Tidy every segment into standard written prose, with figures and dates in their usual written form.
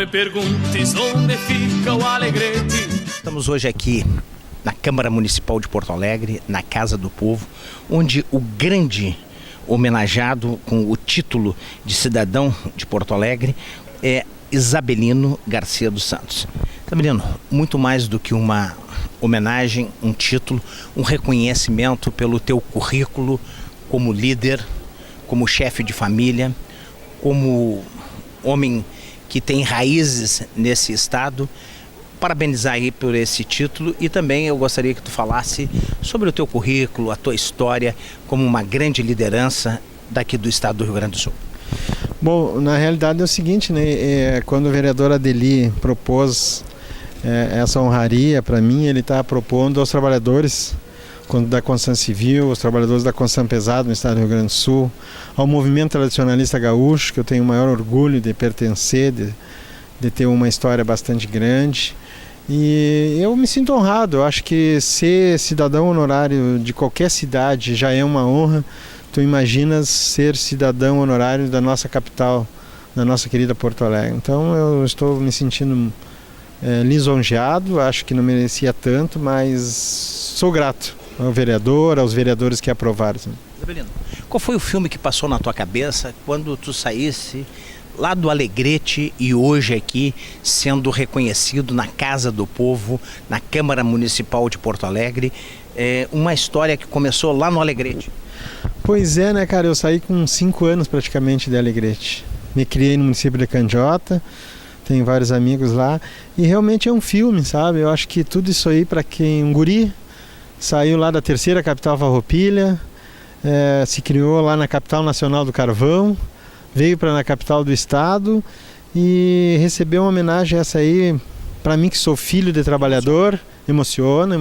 me perguntes onde fica o Alegrete. Estamos hoje aqui na Câmara Municipal de Porto Alegre, na Casa do Povo, onde o grande homenageado com o título de cidadão de Porto Alegre é Isabelino Garcia dos Santos. Isabelino, muito mais do que uma homenagem, um título, um reconhecimento pelo teu currículo como líder, como chefe de família, como homem que tem raízes nesse estado. Parabenizar aí por esse título e também eu gostaria que tu falasse sobre o teu currículo, a tua história como uma grande liderança daqui do estado do Rio Grande do Sul. Bom, na realidade é o seguinte, né? Quando o vereador Adeli propôs essa honraria para mim, ele está propondo aos trabalhadores da construção civil, aos trabalhadores da construção pesada no estado do Rio Grande do Sul, ao movimento tradicionalista gaúcho, que eu tenho o maior orgulho de pertencer, de ter uma história bastante grande. E eu me sinto honrado. Eu acho que ser cidadão honorário de qualquer cidade já é uma honra. Tu imaginas ser cidadão honorário da nossa capital, da nossa querida Porto Alegre. Então eu estou me sentindo lisonjeado, acho que não merecia tanto, mas sou grato ao vereador, aos vereadores que aprovaram. Isabelino, qual foi o filme que passou na tua cabeça quando tu saísse lá do Alegrete e hoje aqui sendo reconhecido na Casa do Povo, na Câmara Municipal de Porto Alegre, uma história que começou lá no Alegrete? Pois é, né, cara, eu saí com 5 anos praticamente de Alegrete. Me criei no município de Candiota, tenho vários amigos lá e realmente é um filme, sabe? Eu acho que tudo isso aí para quem um guri saiu lá da terceira capital farroupilha, se criou lá na capital nacional do carvão, veio para na capital do estado e recebeu uma homenagem essa aí, para mim que sou filho de trabalhador, emociona.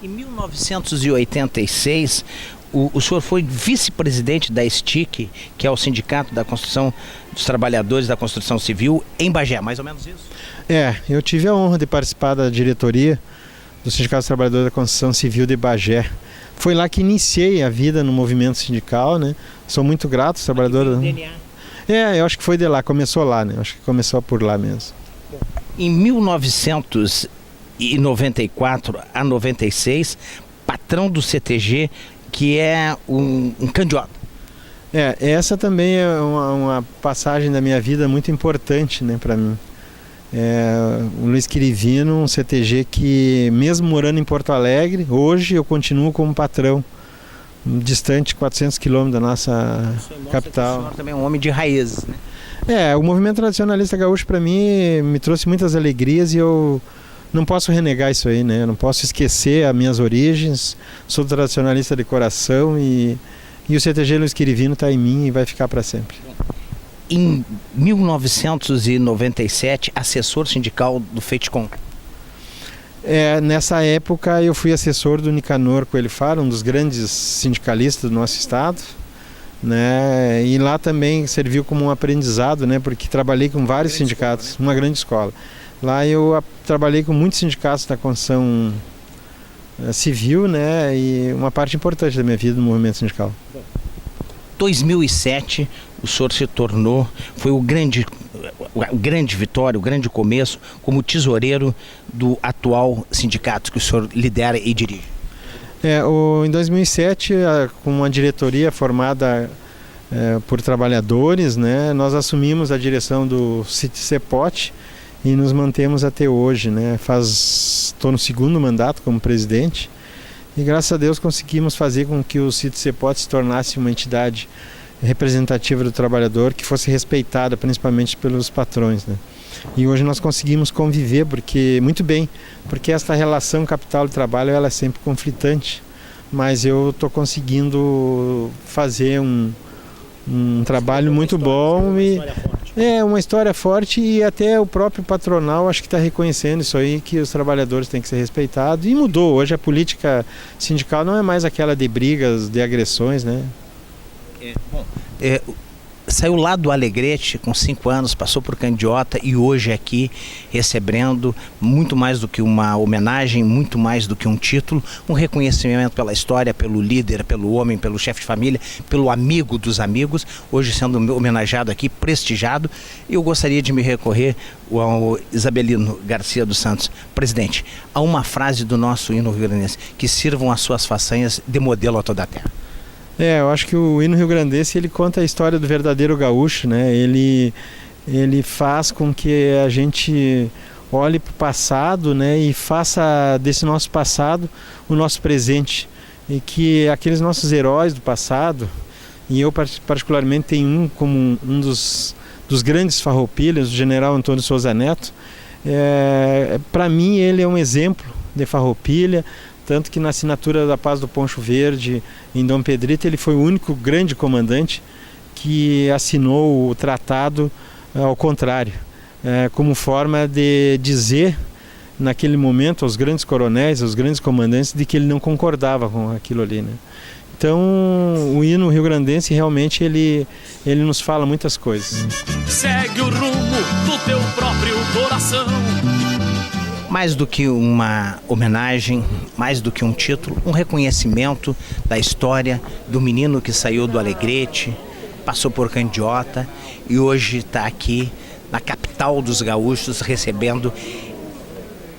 Em 1986, o senhor foi vice-presidente da STIC, que é o Sindicato da Construção dos Trabalhadores da Construção Civil, em Bagé, mais ou menos isso? Eu tive a honra de participar da diretoria do Sindicato dos Trabalhadores da Construção Civil de Bagé. Foi lá que iniciei a vida no movimento sindical, né? Sou muito grato aos trabalhadores. Eu acho que foi de lá, começou lá, né? Acho que começou por lá mesmo. Em 1994 a 96, patrão do CTG, que é um candiota. Essa também é uma passagem da minha vida muito importante, né, para mim. O Luiz Quirivino, um CTG que, mesmo morando em Porto Alegre, hoje eu continuo como patrão, distante 400 quilômetros da nossa capital. O senhor também é um homem de raízes, né? O movimento tradicionalista gaúcho para mim me trouxe muitas alegrias e eu não posso renegar isso aí, né? Eu não posso esquecer as minhas origens, sou tradicionalista de coração e o CTG Luiz Quirivino está em mim e vai ficar para sempre. Em 1997, assessor sindical do FETCOM. Nessa época eu fui assessor do Nicanor Coelho Faro, um dos grandes sindicalistas do nosso estado, né? E lá também serviu como um aprendizado, né? Porque trabalhei com vários sindicatos, escola, né? Uma grande escola. Lá eu trabalhei com muitos sindicatos da construção civil, né? E uma parte importante da minha vida no movimento sindical. 2007 o senhor se tornou, foi a grande vitória, o grande começo como tesoureiro do atual sindicato que o senhor lidera e dirige. Em 2007, com uma diretoria formada por trabalhadores, né, nós assumimos a direção do CIT-CEPOT e nos mantemos até hoje, né? Estou no 2º mandato como presidente e graças a Deus conseguimos fazer com que o CIT-CEPOT se tornasse uma entidade representativa do trabalhador, que fosse respeitada principalmente pelos patrões, né? E hoje nós conseguimos conviver muito bem, porque esta relação capital e trabalho ela é sempre conflitante, mas eu estou conseguindo fazer um trabalho muito bom e uma história forte e até o próprio patronal acho que está reconhecendo isso aí, que os trabalhadores têm que ser respeitados e mudou. Hoje a política sindical não é mais aquela de brigas, de agressões, né? saiu lá do Alegrete com 5 anos, passou por Candiota e hoje aqui recebendo muito mais do que uma homenagem, muito mais do que um título, um reconhecimento pela história, pelo líder, pelo homem, pelo chefe de família, pelo amigo dos amigos, hoje sendo homenageado aqui, prestigiado. E eu gostaria de me recorrer ao Isabelino Garcia dos Santos. Presidente, há uma frase do nosso hino rio-grandense: que sirvam as suas façanhas de modelo a toda a terra. Eu acho que o hino rio-grandense ele conta a história do verdadeiro gaúcho, né? Ele faz com que a gente olhe para o passado, né? E faça desse nosso passado o nosso presente. E que aqueles nossos heróis do passado, e eu particularmente tenho como um dos grandes farroupilhas, o general Antônio Souza Neto, para mim ele é um exemplo de farroupilha. Tanto que na assinatura da Paz do Poncho Verde, em Dom Pedrito, ele foi o único grande comandante que assinou o tratado ao contrário, como forma de dizer, naquele momento, aos grandes coronéis, aos grandes comandantes, de que ele não concordava com aquilo ali, né? Então, o hino rio-grandense realmente ele nos fala muitas coisas. Segue o rumo do teu próprio coração. Mais do que uma homenagem, mais do que um título, um reconhecimento da história do menino que saiu do Alegrete, passou por Candiota e hoje está aqui na capital dos gaúchos recebendo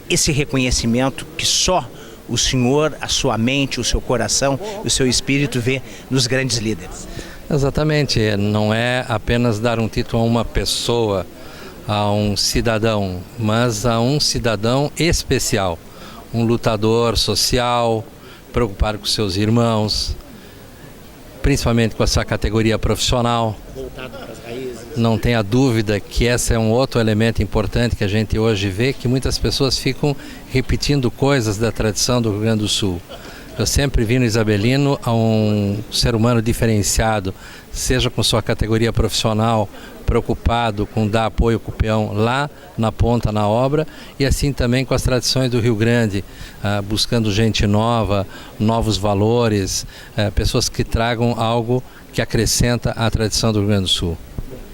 esse reconhecimento que só o senhor, a sua mente, o seu coração, o seu espírito vê nos grandes líderes. Exatamente, não é apenas dar um título a uma pessoa, a um cidadão, mas a um cidadão especial, um lutador social, preocupado com seus irmãos, principalmente com a sua categoria profissional. Voltado para as raízes. Não tenha dúvida que esse é um outro elemento importante que a gente hoje vê, que muitas pessoas ficam repetindo coisas da tradição do Rio Grande do Sul. Eu sempre vi no Isabelino um ser humano diferenciado, seja com sua categoria profissional, preocupado com dar apoio ao peão lá na ponta, na obra, e assim também com as tradições do Rio Grande, buscando gente nova, novos valores, pessoas que tragam algo que acrescenta à tradição do Rio Grande do Sul.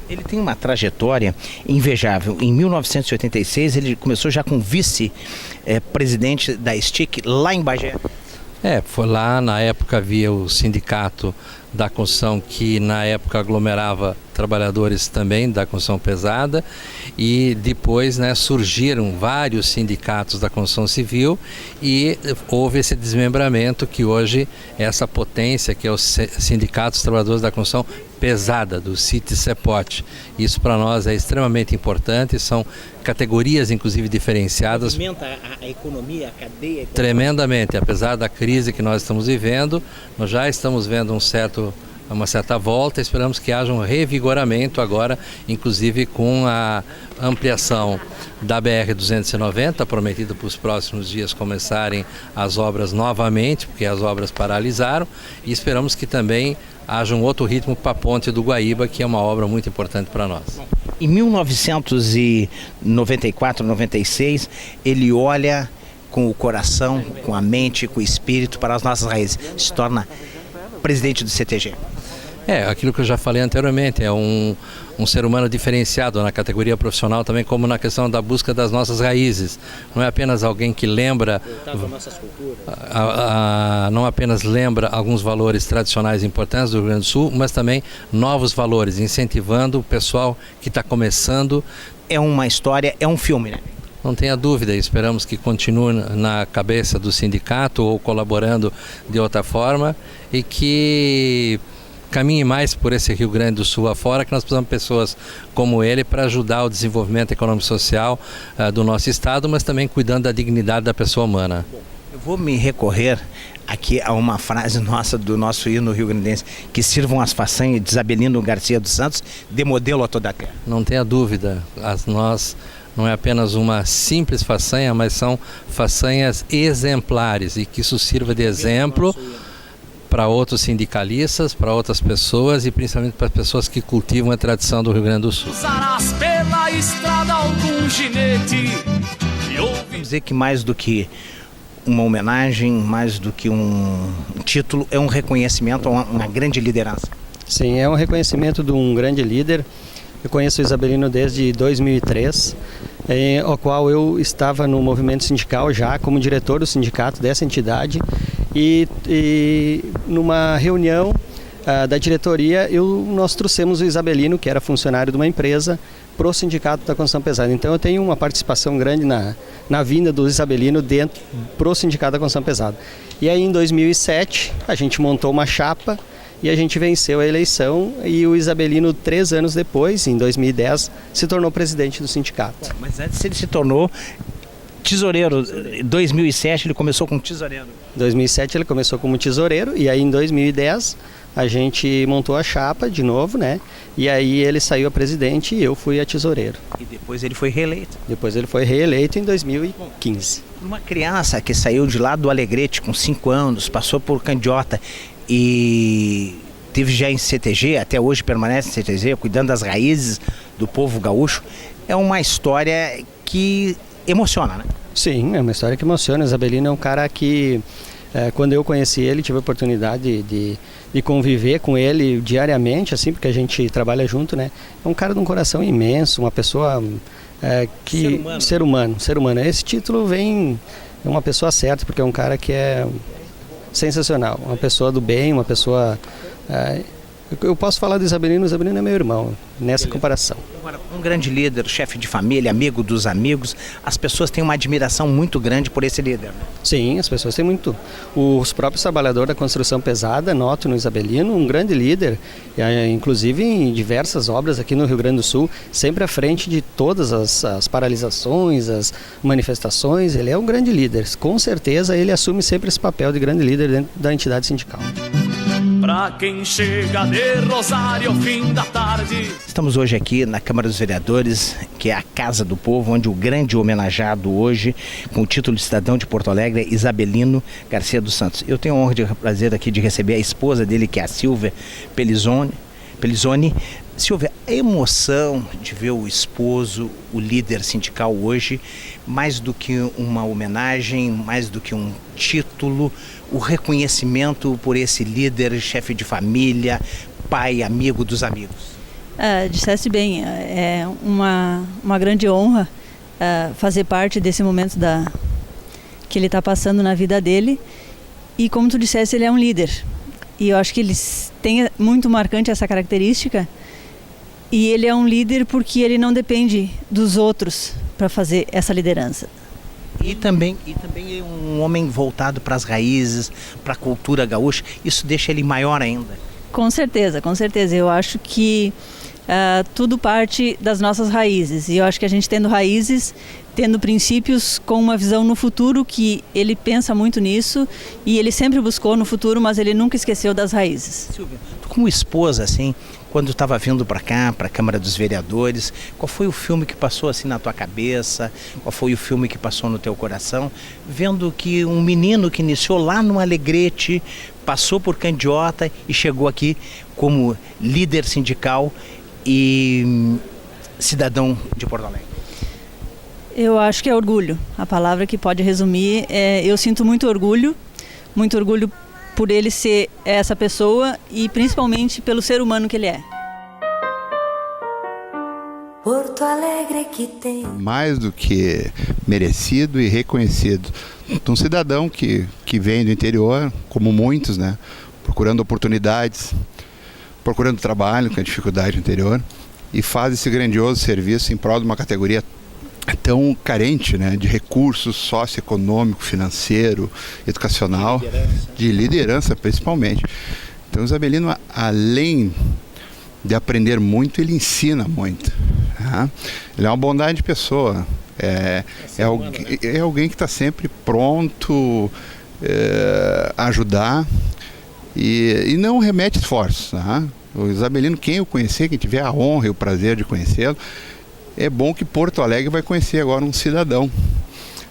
Ele tem uma trajetória invejável. Em 1986 ele começou já como vice-presidente da STIC lá em Bagé. Foi lá, na época havia o sindicato da construção que na época aglomerava trabalhadores também da construção pesada e depois surgiram vários sindicatos da construção civil e houve esse desmembramento que hoje é essa potência que é o Sindicato dos Trabalhadores da Construção Pesada, do CIT-CEPOT. Isso para nós é extremamente importante, são categorias inclusive diferenciadas. Movimenta a economia, a cadeia econômica. Tremendamente, apesar da crise que nós estamos vivendo, nós já estamos vendo uma certa volta, esperamos que haja um revigoramento agora, inclusive com a ampliação da BR-290, prometida para os próximos dias começarem as obras novamente, porque as obras paralisaram, e esperamos que também haja um outro ritmo para a Ponte do Guaíba, que é uma obra muito importante para nós. Em 1994, 96, ele olha com o coração, com a mente, com o espírito para as nossas raízes, se torna presidente do CTG. Aquilo que eu já falei anteriormente, é um ser humano diferenciado na categoria profissional também, como na questão da busca das nossas raízes. Não é apenas alguém que lembra, não apenas lembra alguns valores tradicionais importantes do Rio Grande do Sul, mas também novos valores, incentivando o pessoal que está começando. É uma história, é um filme, né? Não tenha dúvida, esperamos que continue na cabeça do sindicato ou colaborando de outra forma e que caminhe mais por esse Rio Grande do Sul afora, que nós precisamos de pessoas como ele para ajudar o desenvolvimento econômico e social do nosso estado, mas também cuidando da dignidade da pessoa humana. Eu vou me recorrer aqui a uma frase nossa do nosso hino rio-grandense: que sirvam as façanhas de Isabelino Garcia dos Santos de modelo a toda a terra. Não tenha dúvida, nós não é apenas uma simples façanha, mas são façanhas exemplares e que isso sirva de exemplo para outros sindicalistas, para outras pessoas e principalmente para as pessoas que cultivam a tradição do Rio Grande do Sul. Usarás pela estrada algum ginete. Vamos dizer que mais do que uma homenagem, mais do que um título, é um reconhecimento a uma grande liderança. Sim, é um reconhecimento de um grande líder. Eu conheço o Isabelino desde 2003, ao qual eu estava no movimento sindical já como diretor do sindicato dessa entidade e numa reunião da diretoria nós trouxemos o Isabelino, que era funcionário de uma empresa, para o sindicato da construção pesada. Então eu tenho uma participação grande na vinda do Isabelino dentro para o sindicato da construção pesada. E aí em 2007 a gente montou uma chapa e a gente venceu a eleição e o Isabelino, 3 anos depois, em 2010, se tornou presidente do sindicato. Mas antes ele se tornou tesoureiro. Em 2007 ele começou como tesoureiro. Em 2007 ele começou como tesoureiro e aí em 2010 a gente montou a chapa de novo, né? E aí ele saiu a presidente e eu fui a tesoureiro. E depois ele foi reeleito. Depois ele foi reeleito em 2015. Uma criança que saiu de lá do Alegrete com 5 anos, passou por Candiota e teve já em CTG, até hoje permanece em CTG, cuidando das raízes do povo gaúcho, é uma história que emociona, né? Sim, é uma história que emociona. O Isabelino é um cara que, quando eu conheci ele, tive a oportunidade de conviver com ele diariamente, assim, porque a gente trabalha junto, né? É um cara de um coração imenso, uma pessoa que... Ser humano. Esse título vem... É uma pessoa certa, porque é um cara que é sensacional, uma pessoa do bem, uma pessoa... eu posso falar do Isabelino, o Isabelino é meu irmão, nessa comparação. Agora, um grande líder, chefe de família, amigo dos amigos, as pessoas têm uma admiração muito grande por esse líder. Sim, as pessoas têm muito. Os próprios trabalhadores da construção pesada notam no Isabelino um grande líder, inclusive em diversas obras aqui no Rio Grande do Sul, sempre à frente de todas as paralisações, as manifestações. Ele é um grande líder. Com certeza ele assume sempre esse papel de grande líder dentro da entidade sindical. Pra quem chega de Rosário, fim da tarde. Estamos hoje aqui na Câmara dos Vereadores, que é a Casa do Povo, onde o grande homenageado hoje, com o título de cidadão de Porto Alegre, é Isabelino Garcia dos Santos. Eu tenho a honra e o prazer aqui de receber a esposa dele, que é a Silvia Pelizoni. Silvia, a emoção de ver o esposo, o líder sindical hoje, mais do que uma homenagem, mais do que um título, o reconhecimento por esse líder, chefe de família, pai, amigo dos amigos. Disseste bem, é uma grande honra fazer parte desse momento que ele está passando na vida dele. E como tu disseste, ele é um líder. E eu acho que ele tem muito marcante essa característica. E ele é um líder porque ele não depende dos outros para fazer essa liderança. E também é um homem voltado para as raízes, para a cultura gaúcha. Isso deixa ele maior ainda. Com certeza, com certeza. Eu acho que tudo parte das nossas raízes. E eu acho que a gente tendo raízes, tendo princípios com uma visão no futuro, que ele pensa muito nisso e ele sempre buscou no futuro, mas ele nunca esqueceu das raízes. Silvia, tu como esposa, assim, quando estava vindo para cá, para a Câmara dos Vereadores, qual foi o filme que passou assim na tua cabeça? Qual foi o filme que passou no teu coração? Vendo que um menino que iniciou lá no Alegrete, passou por Candiota e chegou aqui como líder sindical e cidadão de Porto Alegre. Eu acho que é orgulho. A palavra que pode resumir é: eu sinto muito orgulho por ele ser essa pessoa e principalmente pelo ser humano que ele é. Porto Alegre que tem mais do que merecido e reconhecido. Um cidadão que vem do interior, como muitos, né? Procurando oportunidades, procurando trabalho, com a dificuldade no interior, e faz esse grandioso serviço em prol de uma categoria tão carente, né, de recursos socioeconômico, financeiro, educacional, de liderança principalmente. Então o Isabelino, além de aprender muito, ele ensina muito. Tá? Ele é uma bondade de pessoa, é alguém que está sempre pronto a ajudar e não remete esforços. Tá? O Isabelino, quem eu conhecer, quem tiver a honra e o prazer de conhecê-lo, é bom que Porto Alegre vai conhecer agora um cidadão,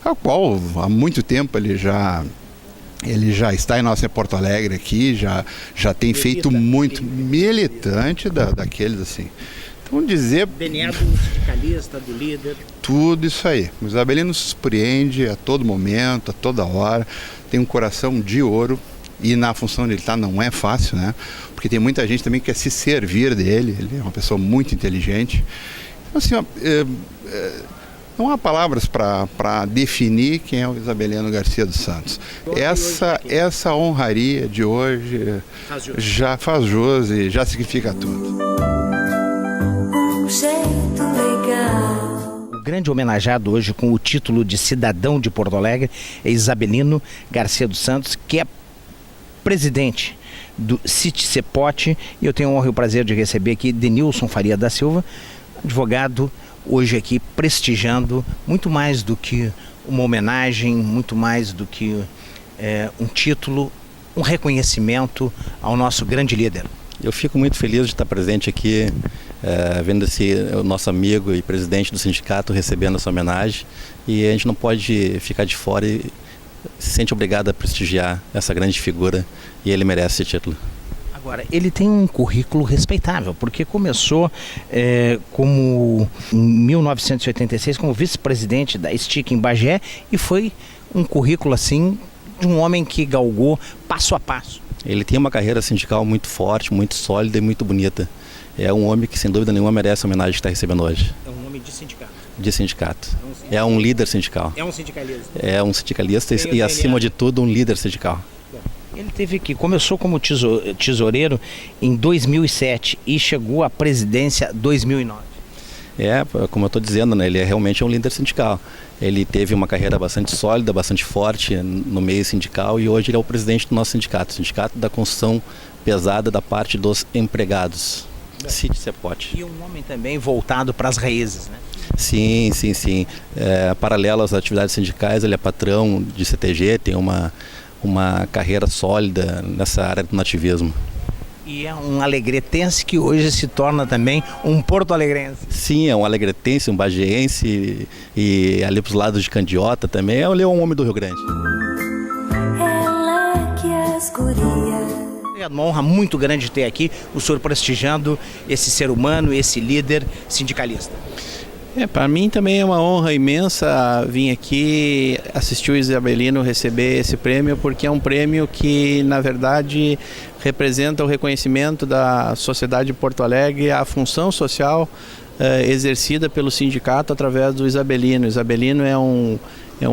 ao qual há muito tempo ele já está em nossa Porto Alegre aqui, já tem feito muito, militante daqueles assim. Então dizer... DNA do sindicalista, do líder. Tudo isso aí. O Isabelino nos surpreende a todo momento, a toda hora, tem um coração de ouro e na função onde ele está não é fácil, né? Porque tem muita gente também que quer se servir dele, ele é uma pessoa muito inteligente. Então, assim, não há palavras para definir quem é o Isabeliano Garcia dos Santos. Essa honraria de hoje já faz jus e já significa tudo. Um jeito legal. O grande homenageado hoje com o título de cidadão de Porto Alegre é Isabelino Garcia dos Santos, que é presidente do CIT-CEPOT, e eu tenho a honra e o prazer de receber aqui Denilson Faria da Silva, advogado, hoje aqui prestigiando muito mais do que uma homenagem, muito mais do que um título, um reconhecimento ao nosso grande líder. Eu fico muito feliz de estar presente aqui, vendo o nosso amigo e presidente do sindicato recebendo essa homenagem, e a gente não pode ficar de fora e se sente obrigado a prestigiar essa grande figura, e ele merece esse título. Agora, ele tem um currículo respeitável, porque começou como em 1986 como vice-presidente da STIC em Bagé, e foi um currículo assim de um homem que galgou passo a passo. Ele tem uma carreira sindical muito forte, muito sólida e muito bonita. É um homem que sem dúvida nenhuma merece a homenagem que está recebendo hoje. É um homem de sindicato. De sindicato. É um líder sindical. É um sindicalista. É um sindicalista e acima de tudo, um líder sindical. Ele começou como tesoureiro em 2007 e chegou à presidência em 2009. Como eu estou dizendo, né, ele realmente é um líder sindical. Ele teve uma carreira bastante sólida, bastante forte no meio sindical, e hoje ele é o presidente do nosso sindicato, Sindicato da Construção Pesada da parte dos empregados. CIT-CEPOT. E um homem também voltado para as raízes, né? Sim. Paralelo às atividades sindicais, ele é patrão de CTG, tem uma carreira sólida nessa área do nativismo. E é um alegretense que hoje se torna também um porto-alegrense. Sim, é um alegretense, um bagiense, e ali para os lados de Candiota também, ele é um homem do Rio Grande. Ela que as gurias. É uma honra muito grande ter aqui o senhor prestigiando esse ser humano, esse líder sindicalista. Para mim também é uma honra imensa vir aqui assistir o Isabelino receber esse prêmio, porque é um prêmio que, na verdade, representa o reconhecimento da sociedade de Porto Alegre, a função social exercida pelo sindicato através do Isabelino. O Isabelino é um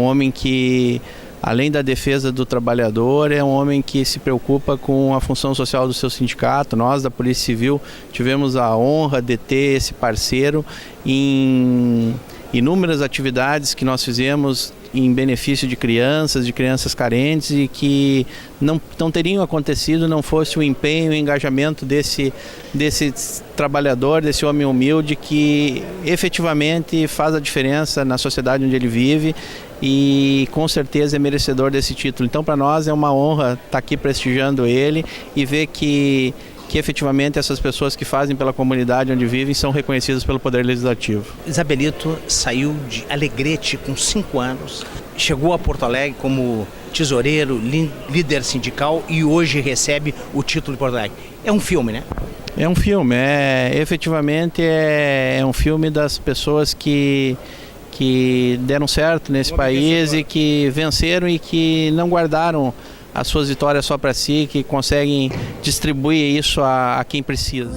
homem que, além da defesa do trabalhador, é um homem que se preocupa com a função social do seu sindicato. Nós, da Polícia Civil, tivemos a honra de ter esse parceiro em inúmeras atividades que nós fizemos em benefício de crianças carentes, e que não teriam acontecido não fosse o empenho e o engajamento desse trabalhador, desse homem humilde que efetivamente faz a diferença na sociedade onde ele vive, e com certeza é merecedor desse título. Então, para nós é uma honra estar aqui prestigiando ele e ver que efetivamente essas pessoas que fazem pela comunidade onde vivem são reconhecidas pelo Poder Legislativo. Isabelito saiu de Alegrete com 5 anos, chegou a Porto Alegre como tesoureiro, líder sindical, e hoje recebe o título de Porto Alegre. É um filme, né? É um filme, efetivamente é um filme das pessoas que deram certo nesse país e que venceram e que não guardaram as suas vitórias só para si, que conseguem distribuir isso a quem precisa.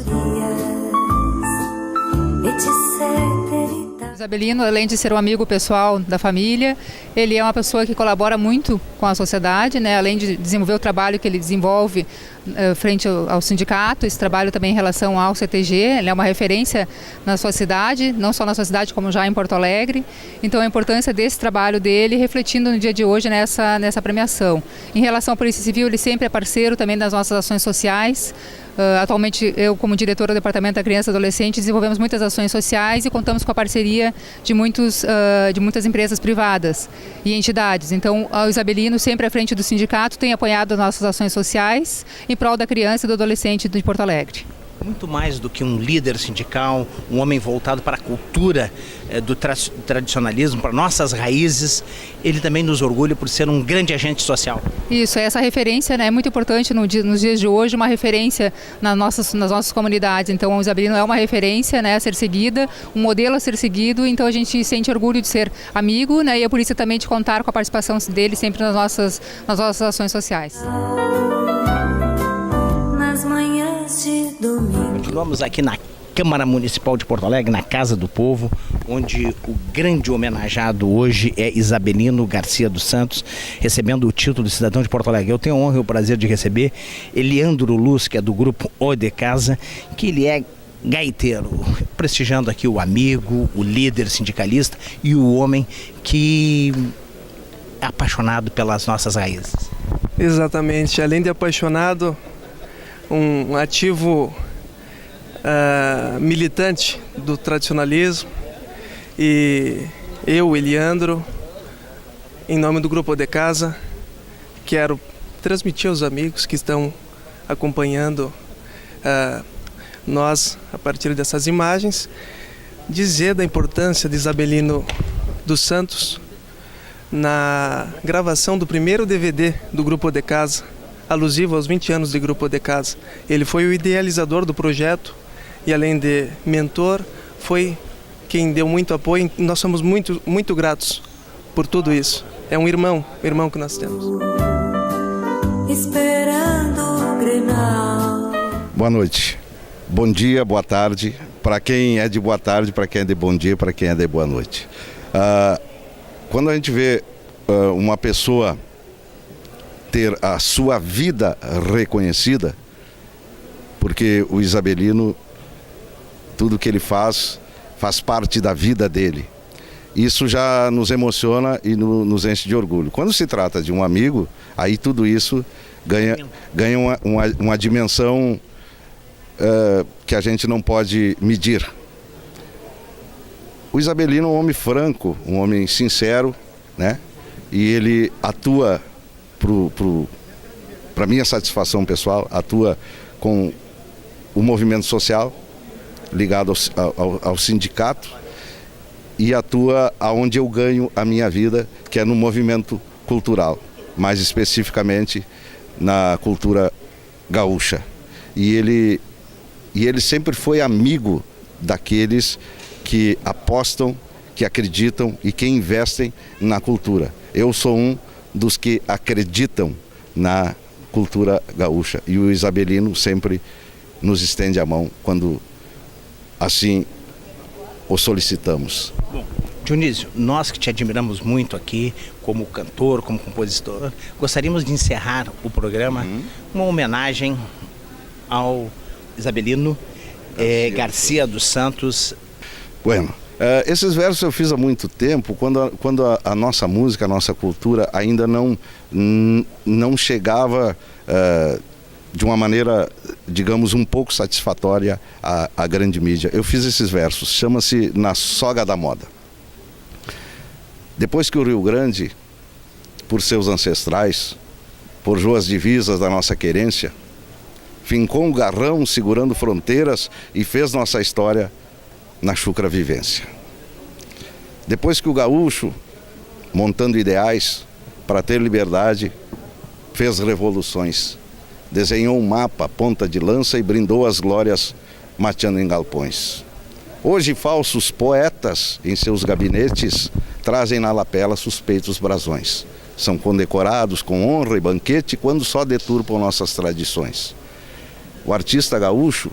Isabelino, além de ser um amigo pessoal da família, ele é uma pessoa que colabora muito com a sociedade, né? Além de desenvolver o trabalho que ele desenvolve frente ao sindicato, esse trabalho também em relação ao CTG, ele é uma referência na sua cidade, não só na sua cidade como já em Porto Alegre. Então a importância desse trabalho dele refletindo no dia de hoje nessa premiação. Em relação à Polícia Civil, ele sempre é parceiro também das nossas ações sociais. Atualmente, eu, como diretora do Departamento da Criança e Adolescente, desenvolvemos muitas ações sociais e contamos com a parceria de muitas empresas privadas e entidades. Então, o Isabelino, sempre à frente do sindicato, tem apoiado as nossas ações sociais em prol da criança e do adolescente de Porto Alegre. Muito mais do que um líder sindical, um homem voltado para a cultura do tradicionalismo, para nossas raízes, ele também nos orgulha por ser um grande agente social. Isso, essa referência, né, é muito importante nos dias de hoje, uma referência nas nossas comunidades. Então o Isabelino é uma referência, né, a ser seguida, um modelo a ser seguido, então a gente sente orgulho de ser amigo, né, e é por isso também de contar com a participação dele sempre nas nossas ações sociais. Continuamos aqui na Câmara Municipal de Porto Alegre, na Casa do Povo, onde o grande homenageado hoje é Isabelino Garcia dos Santos, recebendo o título de cidadão de Porto Alegre. Eu tenho a honra e o prazer de receber Eliandro Luz, que é do grupo O de Casa, que ele é gaiteiro, prestigiando aqui o amigo, o líder sindicalista e o homem que é apaixonado pelas nossas raízes. Exatamente, além de apaixonado, um ativo militante do tradicionalismo, e eu, Eliandro, em nome do Grupo de Casa, quero transmitir aos amigos que estão acompanhando nós, a partir dessas imagens, dizer da importância de Isabelino dos Santos na gravação do primeiro DVD do Grupo de Casa, alusivo aos 20 anos do Grupo de Casa. Ele foi o idealizador do projeto e, além de mentor, foi quem deu muito apoio. Nós somos muito gratos por tudo isso. É um irmão que nós temos. Esperando o Grenal. Boa noite, bom dia, boa tarde. Para quem é de boa tarde, para quem é de bom dia, para quem é de boa noite. Quando a gente vê uma pessoa ter a sua vida reconhecida, porque o Isabelino, tudo que ele faz parte da vida dele. Isso já nos emociona e nos enche de orgulho. Quando se trata de um amigo, aí tudo isso ganha uma dimensão que a gente não pode medir. O Isabelino é um homem franco, um homem sincero, né? E ele atua, para minha satisfação pessoal, atua com o movimento social, ligado ao sindicato, e atua aonde eu ganho a minha vida, que é no movimento cultural, mais especificamente na cultura gaúcha. E ele sempre foi amigo daqueles que apostam, que acreditam e que investem na cultura. Eu sou um dos que acreditam na cultura gaúcha, e o Isabelino sempre nos estende a mão quando assim o solicitamos. Bom, Dionísio, nós que te admiramos muito aqui, como cantor, como compositor, gostaríamos de encerrar o programa uma homenagem ao Isabelino Garcia dos Santos. Bueno, esses versos eu fiz há muito tempo, quando a nossa música, a nossa cultura ainda não chegava de uma maneira, digamos, um pouco satisfatória à grande mídia. Eu fiz esses versos, chama-se Na Soga da Moda. Depois que o Rio Grande, por seus ancestrais, forjou as divisas da nossa querência, fincou um garrão segurando fronteiras e fez nossa história na chucra vivência. Depois que o gaúcho, montando ideais para ter liberdade, fez revoluções, desenhou um mapa, ponta de lança, e brindou as glórias mateando em galpões. Hoje falsos poetas em seus gabinetes trazem na lapela suspeitos brasões. São condecorados com honra e banquete quando só deturpam nossas tradições. O artista gaúcho,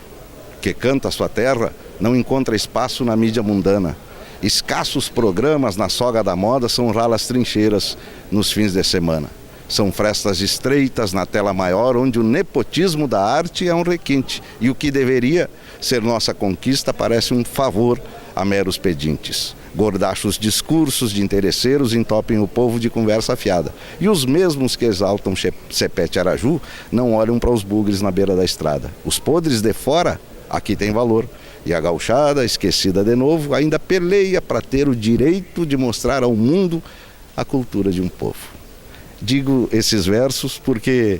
que canta a sua terra, não encontra espaço na mídia mundana. Escassos programas na soga da moda são ralas trincheiras nos fins de semana. São frestas estreitas na tela maior, onde o nepotismo da arte é um requinte, e o que deveria ser nossa conquista parece um favor a meros pedintes. Gordachos discursos de interesseiros entopem o povo de conversa fiada. E os mesmos que exaltam Sepete Araju não olham para os bugres na beira da estrada. Os podres de fora aqui tem valor. E a gauchada, esquecida de novo, ainda peleia para ter o direito de mostrar ao mundo a cultura de um povo. Digo esses versos porque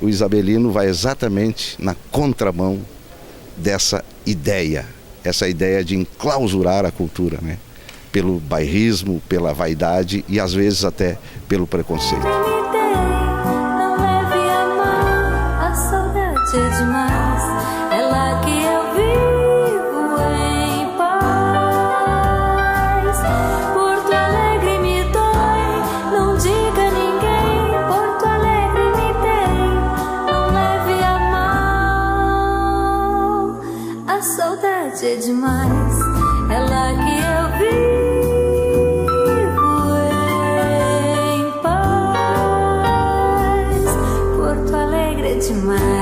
o Isabelino vai exatamente na contramão dessa ideia, essa ideia de enclausurar a cultura, né? Pelo bairrismo, pela vaidade e às vezes até pelo preconceito. Não leve a mal, a saudade é demais, é lá que eu vivo em paz. Porto Alegre me dói, não diga a ninguém, Porto Alegre me tem, não leve a mal, a saudade é demais, é lá que eu vivo em paz. Porto Alegre é demais.